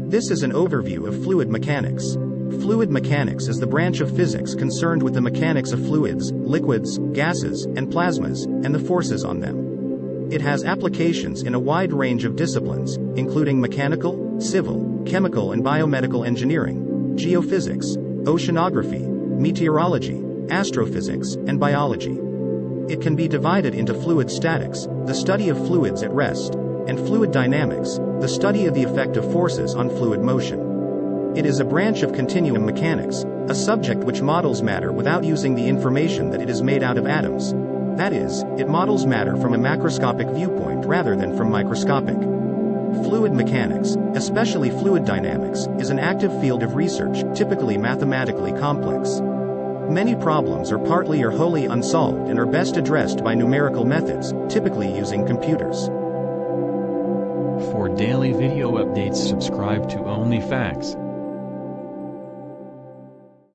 This is an overview of fluid mechanics. Fluid mechanics is the branch of physics concerned with the mechanics of fluids, liquids, gases, and plasmas, and the forces on them. It has applications in a wide range of disciplines, including mechanical, civil, chemical and biomedical engineering, geophysics, oceanography, meteorology, astrophysics, and biology. It can be divided into fluid statics, the study of fluids at rest, and fluid dynamics, the study of the effect of forces on fluid motion. It is a branch of continuum mechanics, a subject which models matter without using the information that it is made out of atoms. That is, it models matter from a macroscopic viewpoint rather than from microscopic. Fluid mechanics, especially fluid dynamics, is an active field of research, typically mathematically complex. Many problems are partly or wholly unsolved and are best addressed by numerical methods, typically using computers. For daily video updates, subscribe to Only Facts.